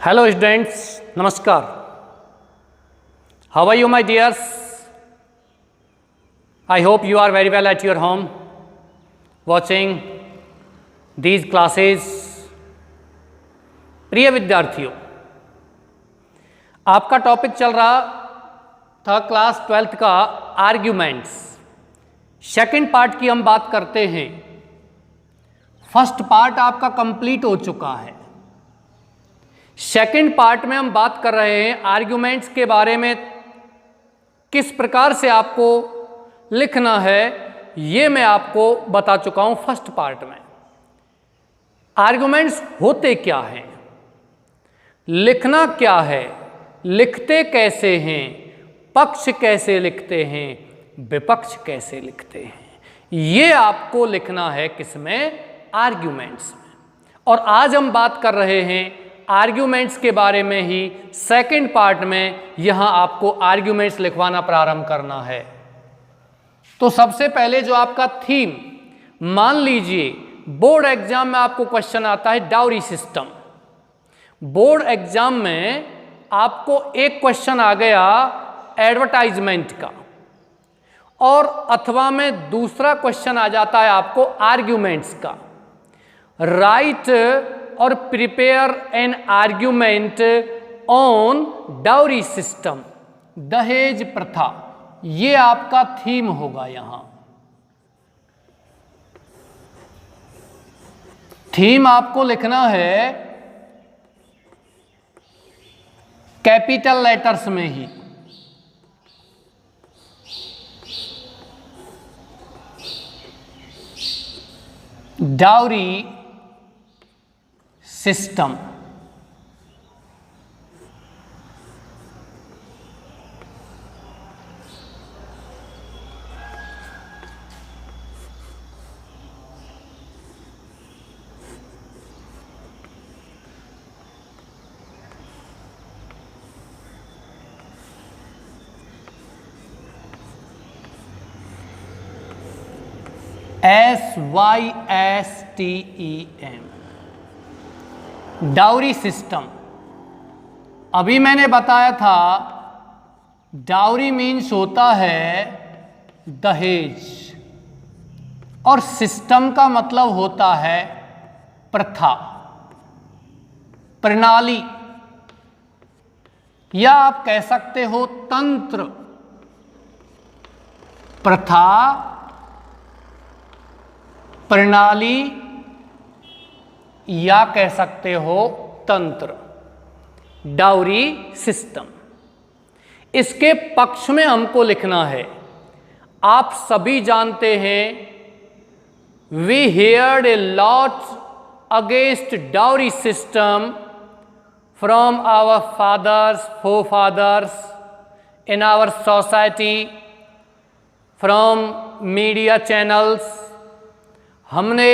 Hello students, Namaskar. How are you my dears? I hope you are very well at your home watching these classes. प्रिय विद्यार्थियों, आपका topic चल रहा था class 12th का arguments. Second part की हम बात करते हैं। फर्स्ट पार्ट आपका कंप्लीट हो चुका है। सेकंड पार्ट में हम बात कर रहे हैं आर्ग्यूमेंट्स के बारे में, किस प्रकार से आपको लिखना है ये मैं आपको बता चुका हूं फर्स्ट पार्ट में। आर्ग्यूमेंट्स होते क्या हैं, लिखना क्या है, लिखते कैसे हैं, पक्ष कैसे लिखते हैं, विपक्ष कैसे लिखते हैं, ये आपको लिखना है किसमें, आर्ग्यूमेंट्स में। और आज हम बात कर रहे हैं आर्ग्यूमेंट्स के बारे में ही। सेकंड पार्ट में यहां आपको आर्ग्यूमेंट्स लिखवाना प्रारंभ करना है। तो सबसे पहले जो आपका थीम, मान लीजिए बोर्ड एग्जाम में आपको क्वेश्चन आता है डाउरी सिस्टम। बोर्ड एग्जाम में आपको एक क्वेश्चन आ गया एडवर्टाइजमेंट का, और अथवा में दूसरा क्वेश्चन आ जाता है आपको आर्ग्यूमेंट्स का। राइट और prepare an argument on dowry system, दहेज प्रथा, ये आपका थीम होगा। यहां थीम आपको लिखना है कैपिटल लेटर्स में ही। Dowry system, SYSTEM, dowry system. अभी मैंने बताया था डाउरी मीन्स होता है दहेज, और सिस्टम का मतलब होता है प्रथा, प्रणाली, या आप कह सकते हो तंत्र। प्रथा, प्रणाली, या कह सकते हो तंत्र, डाउरी सिस्टम। इसके पक्ष में हमको लिखना है। आप सभी जानते हैं we heard a lot against dowry system from our fathers, forefathers in our society, from media channels. हमने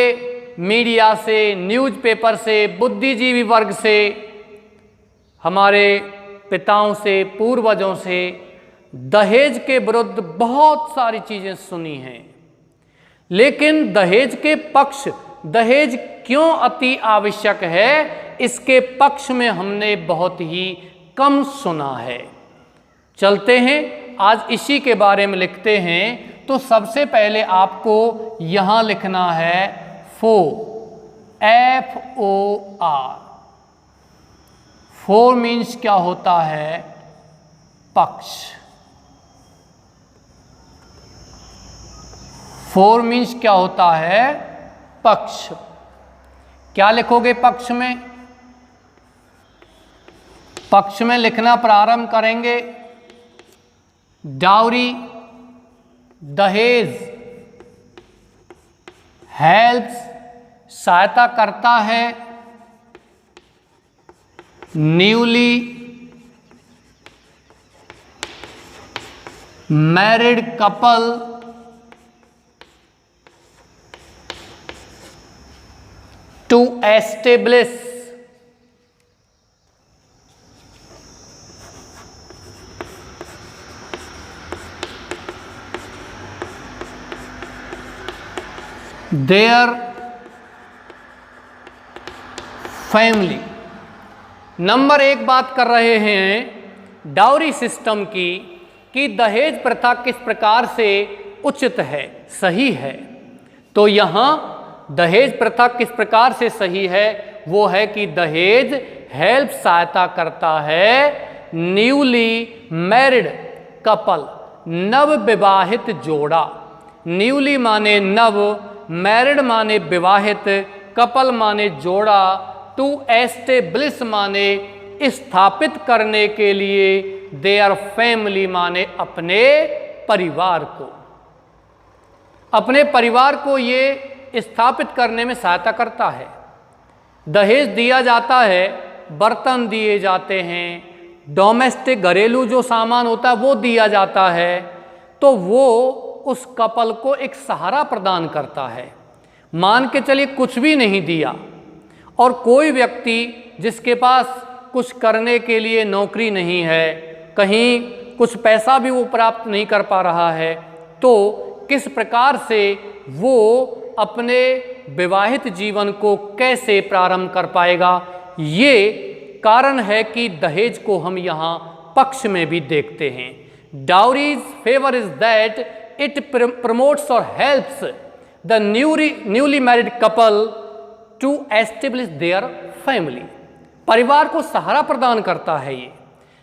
मीडिया से, न्यूज़पेपर से, बुद्धिजीवी वर्ग से, हमारे पिताओं से, पूर्वजों से दहेज के विरुद्ध बहुत सारी चीज़ें सुनी हैं। लेकिन दहेज के पक्ष, दहेज क्यों अति आवश्यक है, इसके पक्ष में हमने बहुत ही कम सुना है। चलते हैं आज इसी के बारे में लिखते हैं। तो सबसे पहले आपको यहां लिखना है फोर, FOR। फोर मीन्स क्या होता है, पक्ष। फोर मीन्स क्या होता है, पक्ष। क्या लिखोगे पक्ष में? पक्ष में लिखना प्रारंभ करेंगे डाउरी, दहेज, हेल्प्स, सहायता करता है, newly married couple, to establish their family। Number 1 बात कर रहे हैं डाउरी सिस्टम की कि दहेज प्रथा किस प्रकार से उचित है, सही है। तो यहाँ दहेज प्रथा किस प्रकार से सही है, वो है कि दहेज हेल्प सहायता करता है न्यूली मैरिड कपल, नव विवाहित जोड़ा। न्यूली माने नव, मैरिड माने विवाहित, कपल माने जोड़ा, टू एस्टेब्लिश माने स्थापित करने के लिए, देयर फैमिली माने अपने परिवार को। अपने परिवार को ये स्थापित करने में सहायता करता है। दहेज दिया जाता है, बर्तन दिए जाते हैं, डोमेस्टिक घरेलू जो सामान होता है वो दिया जाता है, तो वो उस कपल को एक सहारा प्रदान करता है। मान के चलिए कुछ भी नहीं दिया और कोई व्यक्ति जिसके पास कुछ करने के लिए नौकरी नहीं है, कहीं कुछ पैसा भी वो प्राप्त नहीं कर पा रहा है, तो किस प्रकार से वो अपने विवाहित जीवन को कैसे प्रारंभ कर पाएगा। ये कारण है कि दहेज को हम यहाँ पक्ष में भी देखते हैं। Dowry's favour is that it promotes और helps the newly married couple to establish their family. परिवार को सहारा प्रदान करता है ये।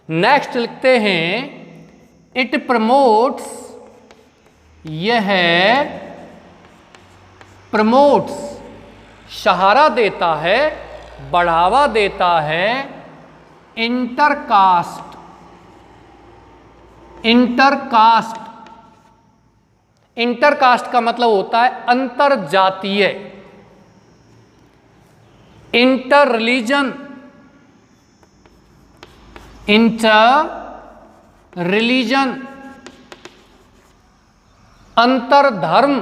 नेक्स्ट लिखते हैं इट प्रमोट्स, यह प्रमोट्स सहारा देता है, बढ़ावा देता है इंटरकास्ट, इंटरकास्ट का मतलब होता है अंतर जातीय, इंटर रिलीजन, अंतर धर्म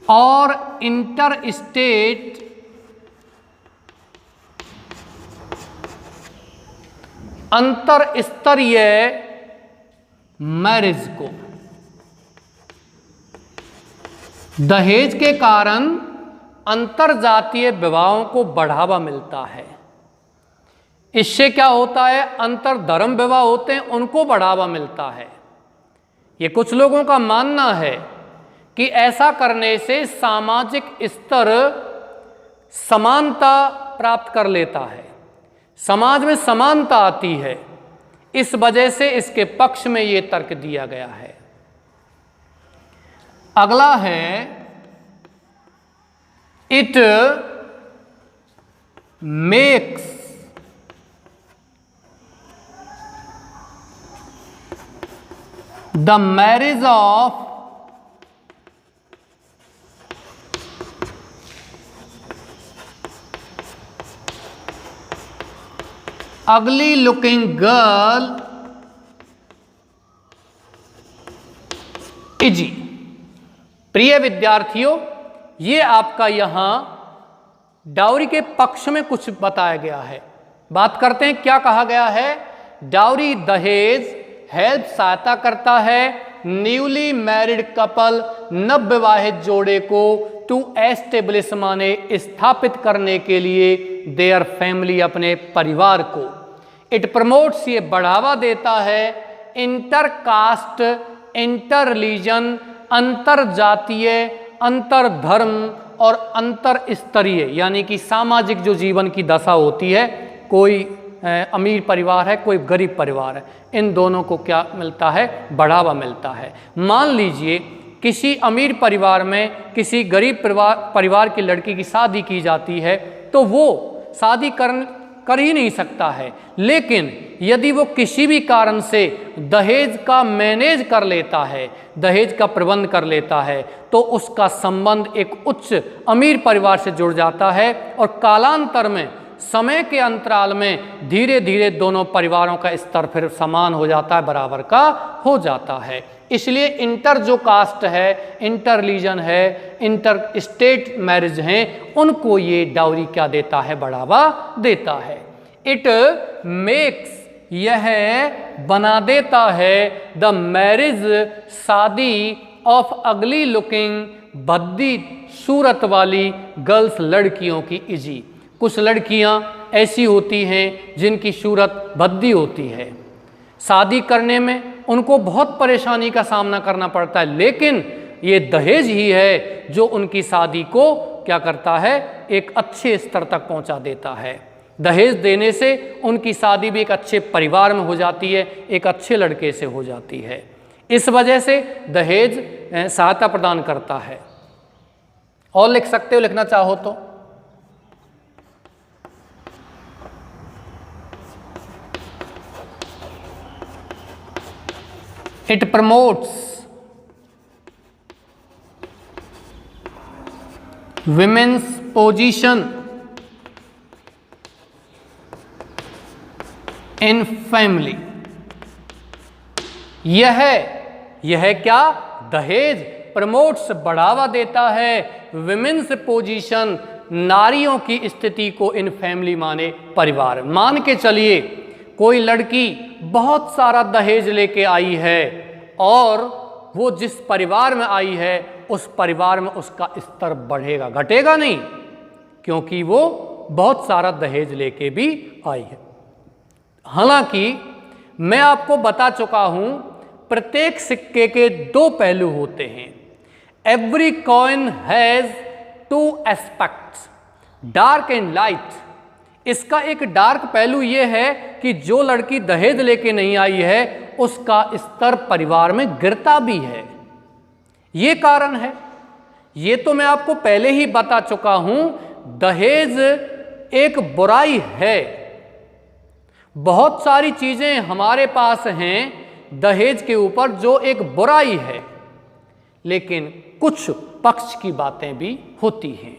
और इंटर स्टेट अंतर स्तरीय मैरिज को। दहेज के कारण अंतर जातीय विवाहों को बढ़ावा मिलता है। इससे क्या होता है, अंतर धर्म विवाह होते हैं उनको बढ़ावा मिलता है। ये कुछ लोगों का मानना है कि ऐसा करने से सामाजिक स्तर समानता प्राप्त कर लेता है, समाज में समानता आती है। इस वजह से इसके पक्ष में ये तर्क दिया गया है। अगला है it makes the marriage of ugly looking girl easy। प्रिय विद्यार्थियों, ये आपका यहां डाउरी के पक्ष में कुछ बताया गया है। बात करते हैं क्या कहा गया है। डाउरी दहेज हेल्प सहायता करता है न्यूली मैरिड कपल, नव विवाहित जोड़े को, टू एस्टेब्लिश माने स्थापित करने के लिए, देयर फैमिली अपने परिवार को। इट प्रमोट्स ये बढ़ावा देता है इंटर कास्ट, इंटर रिलीजन अंतर जातीय, अंतर धर्म और अंतर स्तरीय, यानी कि सामाजिक जो जीवन की दशा होती है, कोई अमीर परिवार है कोई गरीब परिवार है, इन दोनों को क्या मिलता है, बढ़ावा मिलता है। मान लीजिए किसी अमीर परिवार में किसी गरीब परिवार की लड़की की शादी की जाती है, तो वो शादी कर ही नहीं सकता है, लेकिन यदि वो किसी भी कारण से दहेज का मैनेज कर लेता है, दहेज का प्रबंध कर लेता है, तो उसका संबंध एक उच्च अमीर परिवार से जुड़ जाता है और कालांतर में, समय के अंतराल में धीरे धीरे दोनों परिवारों का स्तर फिर समान हो जाता है, बराबर का हो जाता है। इसलिए इंटर जो कास्ट है, इंटर रिलीजन है, इंटर स्टेट मैरिज हैं, उनको ये डाउरी क्या देता है, बढ़ावा देता है। इट मेक्स, यह बना देता है द मैरिज, शादी ऑफ अगली लुकिंग, भद्दी सूरत वाली गर्ल्स, लड़कियों की इजी। कुछ लड़कियां ऐसी होती हैं जिनकी सूरत भद्दी होती है, शादी करने में उनको बहुत परेशानी का सामना करना पड़ता है, लेकिन ये दहेज ही है जो उनकी शादी को क्या करता है, एक अच्छे स्तर तक पहुंचा देता है। दहेज देने से उनकी शादी भी एक अच्छे परिवार में हो जाती है, एक अच्छे लड़के से हो जाती है। इस वजह से दहेज सहायता प्रदान करता है। और लिख सकते हो, लिखना चाहो तो। It promotes women's position in family। यह क्या, दहेज प्रमोट्स बढ़ावा देता है विमेन्स पोजीशन, नारियों की स्थिति को इन फैमिली माने परिवार। मान के चलिए कोई लड़की बहुत सारा दहेज लेके आई है और वो जिस परिवार में आई है उस परिवार में उसका स्तर बढ़ेगा, घटेगा नहीं, क्योंकि वो बहुत सारा दहेज लेके भी आई है। हालांकि मैं आपको बता चुका हूं प्रत्येक सिक्के के दो पहलू होते हैं। Every coin has two aspects, dark and light. इसका एक डार्क पहलू यह है कि जो लड़की दहेज लेके नहीं आई है उसका स्तर परिवार में गिरता भी है। ये कारण है, ये तो मैं आपको पहले ही बता चुका हूं। दहेज एक बुराई है। बहुत सारी चीजें हमारे पास हैं दहेज के ऊपर जो एक बुराई है, लेकिन कुछ पक्ष की बातें भी होती हैं।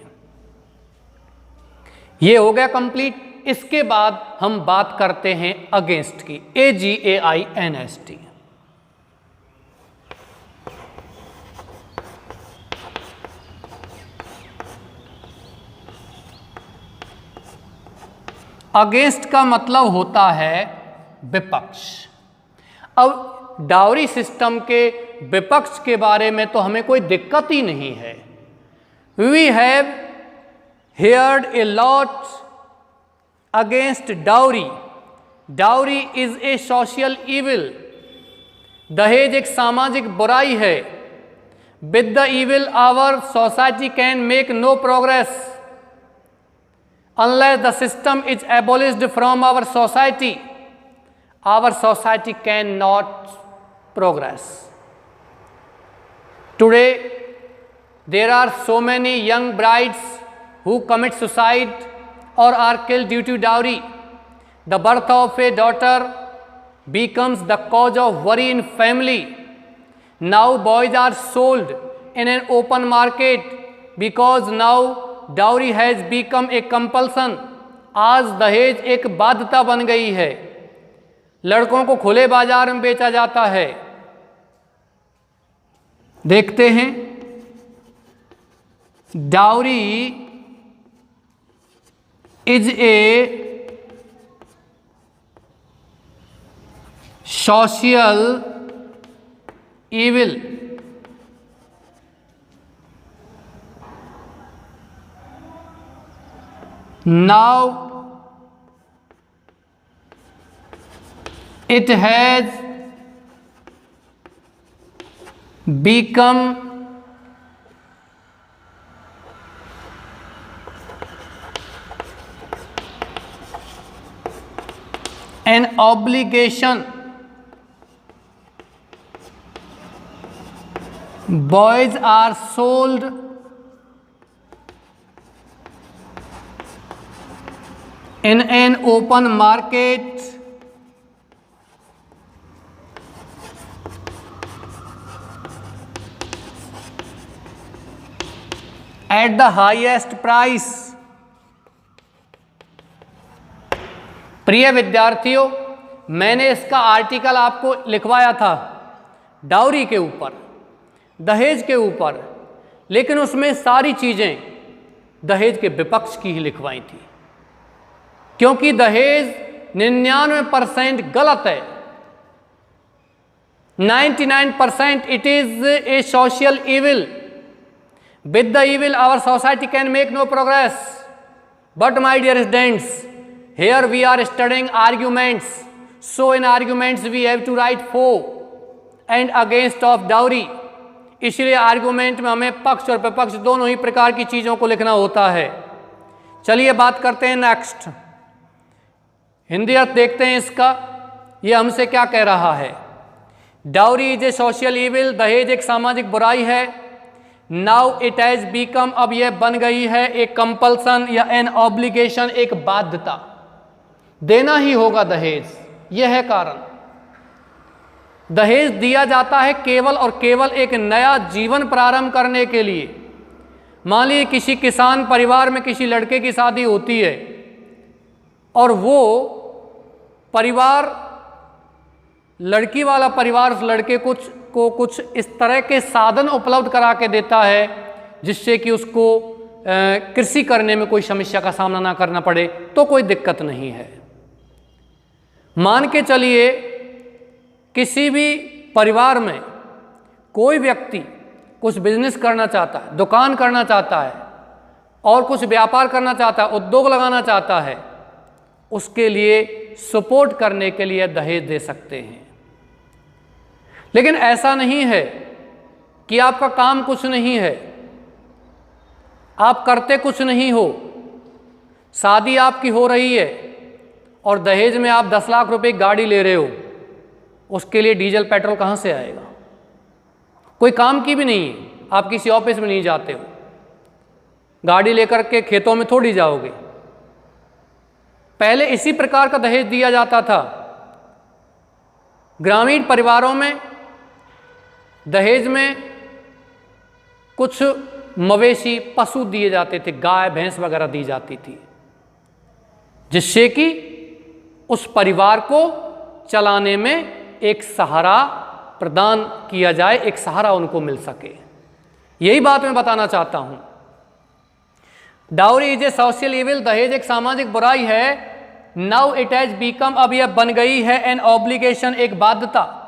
ये हो गया कंप्लीट। इसके बाद हम बात करते हैं अगेंस्ट की, AGAINST। अगेंस्ट का मतलब होता है विपक्ष। अब डाउरी सिस्टम के विपक्ष के बारे में तो हमें कोई दिक्कत ही नहीं है। We have heard a lot against dowry. Dowry is a social evil. दहेज एक सामाजिक बुराई है। With the evil our society can make no progress unless the system is abolished from our society. Our society cannot progress. Today there are so many young brides who commit suicide or are killed due to dowry. The birth of a daughter becomes the cause of worry in family. Now boys are sold in an open market because now dowry has become a compulsion. आज दहेज एक बाध्यता बन गई है, लड़कों को खुले बाजार में बेचा जाता है। देखते हैं, dowry is a social evil. Now it has become an obligation. Boys are sold in an open market at the highest price. प्रिय विद्यार्थियों, मैंने इसका आर्टिकल आपको लिखवाया था डाउरी के ऊपर, दहेज के ऊपर, लेकिन उसमें सारी चीज़ें दहेज के विपक्ष की ही लिखवाई थी, क्योंकि दहेज 99% गलत है। 99% it is a social evil. With the evil our society can make no progress. But my dear students, here we are studying arguments. So in arguments we have to write for and against of dowry. इसलिए argument में हमें पक्ष और विपक्ष दोनों ही प्रकार की चीज़ों को लिखना होता है। चलिए बात करते हैं नेक्स्ट। हिंदी अर्थ देखते हैं इसका। ये हमसे क्या कह रहा है? Dowry is a social evil, दहेज एक सामाजिक बुराई है। नाउ इट हैज बिकम, अब यह बन गई है एक कंपल्सन या एन ऑब्लिगेशन, एक बाध्यता। देना ही होगा दहेज, यह है कारण। दहेज दिया जाता है केवल और केवल एक नया जीवन प्रारंभ करने के लिए। मान लीजिए किसी किसान परिवार में किसी लड़के की शादी होती है और वो परिवार, लड़की वाला परिवार उस लड़के को कुछ इस तरह के साधन उपलब्ध करा के देता है जिससे कि उसको कृषि करने में कोई समस्या का सामना ना करना पड़े, तो कोई दिक्कत नहीं है। मान के चलिए किसी भी परिवार में कोई व्यक्ति कुछ बिजनेस करना चाहता है, दुकान करना चाहता है और कुछ व्यापार करना चाहता है, उद्योग लगाना चाहता है, उसके लिए सपोर्ट करने के लिए दहेज दे सकते हैं। लेकिन ऐसा नहीं है कि आपका काम कुछ नहीं है, आप करते कुछ नहीं हो, शादी आपकी हो रही है और दहेज में आप 10 लाख रुपए की गाड़ी ले रहे हो, उसके लिए डीजल पेट्रोल कहाँ से आएगा? कोई काम की भी नहीं है, आप किसी ऑफिस में नहीं जाते हो, गाड़ी लेकर के खेतों में थोड़ी जाओगे। पहले इसी प्रकार का दहेज दिया जाता था। ग्रामीण परिवारों में दहेज में कुछ मवेशी पशु दिए जाते थे, गाय भैंस वगैरह दी जाती थी, जिससे कि उस परिवार को चलाने में एक सहारा प्रदान किया जाए, एक सहारा उनको मिल सके। यही बात मैं बताना चाहता हूं। Dowry is a social evil, दहेज एक सामाजिक बुराई है। नाउ इट हैज बिकम, अब यह बन गई है एन ऑब्लिगेशन, एक बाध्यता।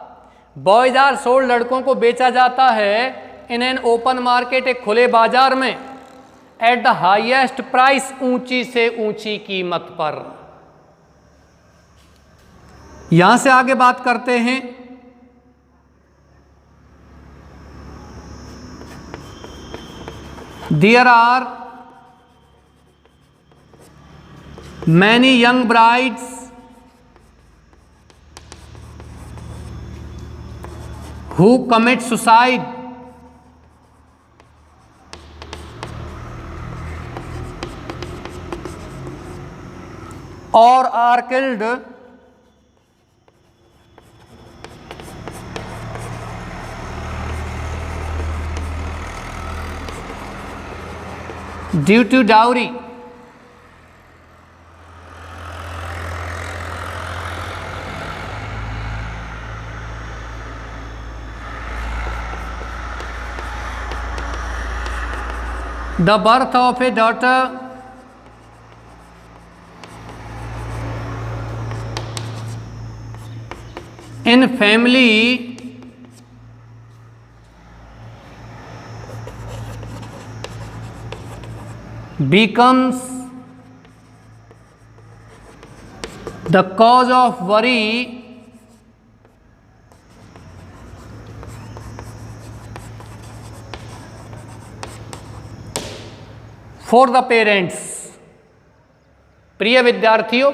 बॉयज आर सोल्ड, लड़कों को बेचा जाता है इन एन ओपन मार्केट, एक खुले बाजार में, एट द हाईएस्ट प्राइस, ऊंची से ऊंची कीमत पर। यहां से आगे बात करते हैं। There are many young brides who commit suicide or are killed due to dowry. The birth of a daughter in family becomes the cause of worry for the parents. प्रिय विद्यार्थियों,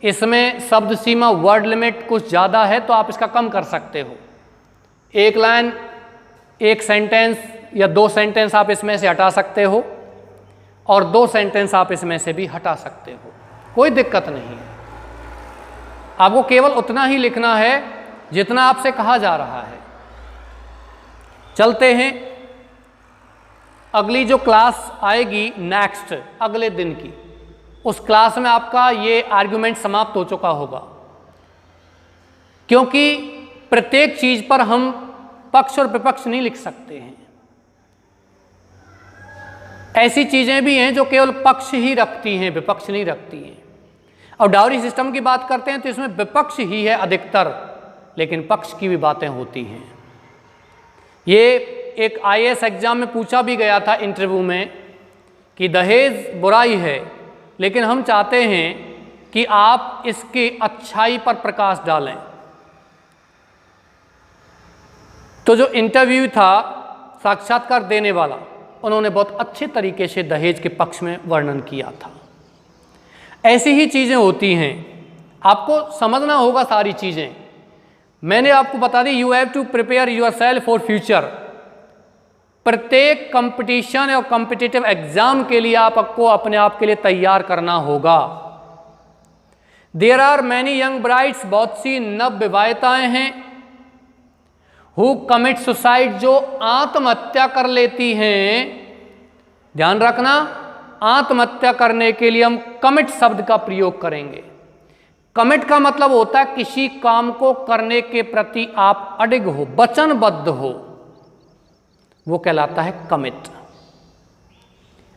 इसमें शब्द सीमा वर्ड लिमिट कुछ ज़्यादा है तो आप इसका कम कर सकते हो। एक लाइन, एक सेंटेंस या 2 सेंटेंस आप इसमें से हटा सकते हो और 2 सेंटेंस आप इसमें से भी हटा सकते हो, कोई दिक्कत नहीं है। आपको केवल उतना ही लिखना है जितना आपसे कहा जा रहा है। चलते हैं, अगली जो क्लास आएगी नेक्स्ट अगले दिन की, उस क्लास में आपका ये आर्गुमेंट समाप्त हो चुका होगा, क्योंकि प्रत्येक चीज पर हम पक्ष और विपक्ष नहीं लिख सकते हैं। ऐसी चीजें भी हैं जो केवल पक्ष ही रखती हैं, विपक्ष नहीं रखती हैं। और डाउरी सिस्टम की बात करते हैं तो इसमें विपक्ष ही है अधिकतर, लेकिन पक्ष की भी बातें होती हैं। ये एक IAS एग्जाम में पूछा भी गया था इंटरव्यू में कि दहेज बुराई है, लेकिन हम चाहते हैं कि आप इसकी अच्छाई पर प्रकाश डालें। तो जो इंटरव्यू था साक्षात्कार देने वाला, उन्होंने बहुत अच्छे तरीके से दहेज के पक्ष में वर्णन किया था। ऐसी ही चीज़ें होती हैं, आपको समझना होगा सारी चीज़ें। मैंने आपको बता दी, you have to prepare yourself for future. प्रत्येक कंपटीशन और कॉम्पिटिटिव एग्जाम के लिए आपको अपने आप के लिए तैयार करना होगा। There are many young brides, बहुत सी नव विवाहिताएं हैं, हु कमिट सुसाइड, जो आत्महत्या कर लेती हैं। ध्यान रखना, आत्महत्या करने के लिए हम कमिट शब्द का प्रयोग करेंगे। कमिट का मतलब होता है किसी काम को करने के प्रति आप अडिग हो, वचनबद्ध हो, वो कहलाता है कमिट।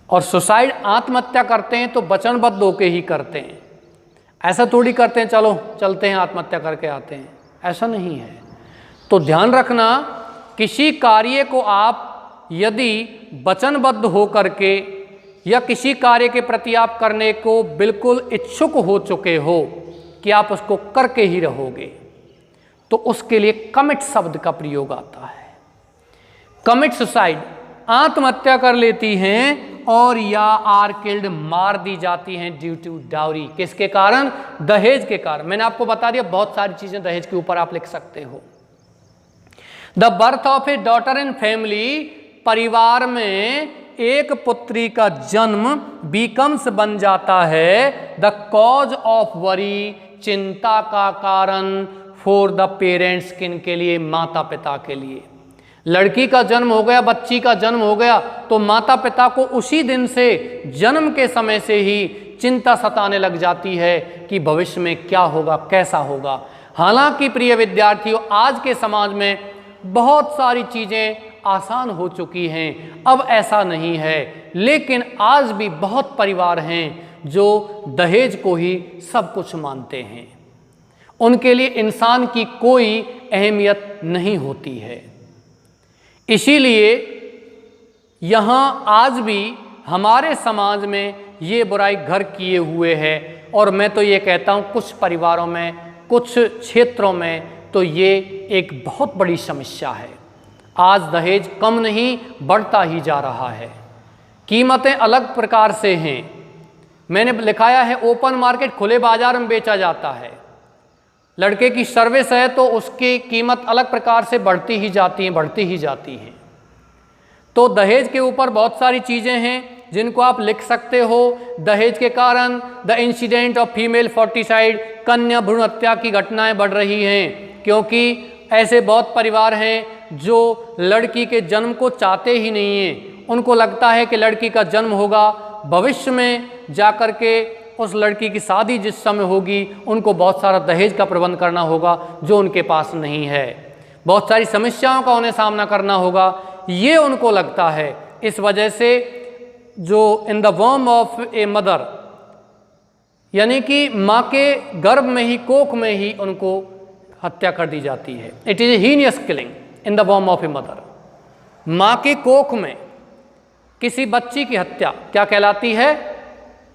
और सुसाइड, आत्महत्या करते हैं तो वचनबद्ध होके ही करते हैं, ऐसा थोड़ी करते हैं चलो चलते हैं आत्महत्या करके आते हैं, ऐसा नहीं है। तो ध्यान रखना, किसी कार्य को आप यदि वचनबद्ध हो करके या किसी कार्य के प्रति आप करने को बिल्कुल इच्छुक हो चुके हो कि आप उसको करके ही रहोगे, तो उसके लिए कमिट शब्द का प्रयोग आता है। कमिट सुसाइड, आत्महत्या कर लेती हैं और या आर किल्ड, मार दी जाती हैं ड्यू टू डाउरी। किसके कारण? दहेज के कारण। मैंने आपको बता दिया बहुत सारी चीजें दहेज के ऊपर आप लिख सकते हो। The birth of A daughter in family, परिवार में एक पुत्री का जन्म बीकम्स बन जाता है द कॉज ऑफ वरी, चिंता का कारण फॉर द पेरेंट्स, किन के लिए? माता पिता के लिए। लड़की का जन्म हो गया, बच्ची का जन्म हो गया, तो माता पिता को उसी दिन से, जन्म के समय से ही चिंता सताने लग जाती है कि भविष्य में क्या होगा, कैसा होगा। हालांकि प्रिय विद्यार्थियों, आज के समाज में बहुत सारी चीज़ें आसान हो चुकी हैं, अब ऐसा नहीं है, लेकिन आज भी बहुत परिवार हैं जो दहेज को ही सब कुछ मानते हैं। उनके लिए इंसान की कोई अहमियत नहीं होती है। इसीलिए यहाँ आज भी हमारे समाज में ये बुराई घर किए हुए है, और मैं तो ये कहता हूँ कुछ परिवारों में, कुछ क्षेत्रों में तो ये एक बहुत बड़ी समस्या है। आज दहेज कम नहीं, बढ़ता ही जा रहा है। कीमतें अलग प्रकार से हैं। मैंने लिखाया है ओपन मार्केट, खुले बाजार में बेचा जाता है। लड़के की सर्विस है तो उसकी कीमत अलग प्रकार से बढ़ती ही जाती हैं, बढ़ती ही जाती हैं। तो दहेज के ऊपर बहुत सारी चीज़ें हैं जिनको आप लिख सकते हो। दहेज के कारण द इंसिडेंट ऑफ फीमेल फोर्टिसाइड, कन्या भ्रूण हत्या की घटनाएं बढ़ रही हैं, क्योंकि ऐसे बहुत परिवार हैं जो लड़की के जन्म को चाहते ही नहीं हैं। उनको लगता है कि लड़की का जन्म होगा, भविष्य में जाकर के उस लड़की की शादी जिस समय होगी, उनको बहुत सारा दहेज का प्रबंध करना होगा जो उनके पास नहीं है। बहुत सारी समस्याओं का उन्हें सामना करना होगा, ये उनको लगता है। इस वजह से जो इन द वॉर्म ऑफ ए मदर, यानी कि माँ के गर्भ में ही, कोख में ही उनको हत्या कर दी जाती है। It is a heinous killing in the वॉर्म ऑफ ए मदर। माँ के कोख में किसी बच्ची की हत्या क्या कहलाती है?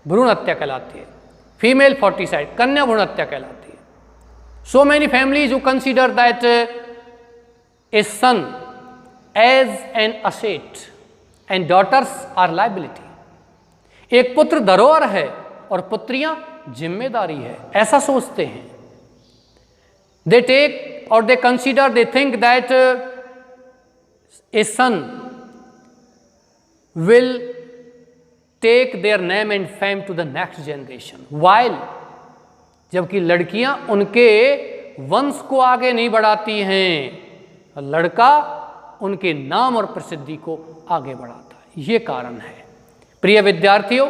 भ्रूण हत्या कहलाती है। फीमेल फोर्टिसाइड, कन्या भ्रूण हत्या कहलाती है। So many families who consider that a son as an asset and daughters are liability. एक पुत्र धरोहर है और पुत्रियां जिम्मेदारी है, ऐसा सोचते हैं। दे टेक और they consider, they think that a son will take their name and fame to the next generation, while जबकि लड़कियां उनके वंश को आगे नहीं बढ़ाती हैं, लड़का उनके नाम और प्रसिद्धि को आगे बढ़ाता है। ये कारण है। प्रिय विद्यार्थियों,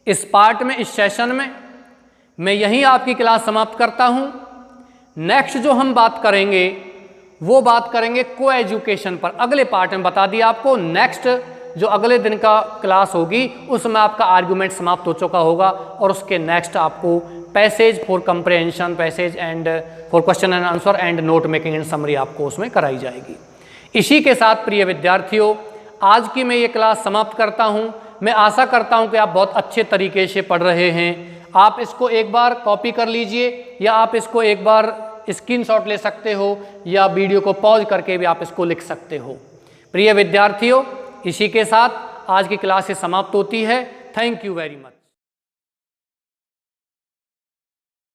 इस पार्ट में, इस सेशन में मैं यहीं आपकी क्लास समाप्त करता हूं। नेक्स्ट जो हम बात करेंगे वो बात करेंगे को एजुकेशन पर। अगले पार्ट में बता दिया आपको, नेक्स्ट जो अगले दिन का क्लास होगी उसमें आपका आर्गुमेंट समाप्त हो चुका होगा, और उसके नेक्स्ट आपको passage for comprehension, passage and for question and answer and note making and summary आपको उसमें कराई जाएगी। इसी के साथ प्रिय विद्यार्थियों, आज की मैं ये क्लास समाप्त करता हूँ। मैं आशा करता हूं कि आप बहुत अच्छे तरीके से पढ़ रहे हैं। आप इसको एक बार कॉपी कर लीजिए या आप इसको एक बार स्क्रीनशॉट ले सकते हो या वीडियो को पॉज करके भी आप इसको लिख सकते हो। प्रिय विद्यार्थियों, इसी के साथ आज की क्लास समाप्त होती है। Thank you very much.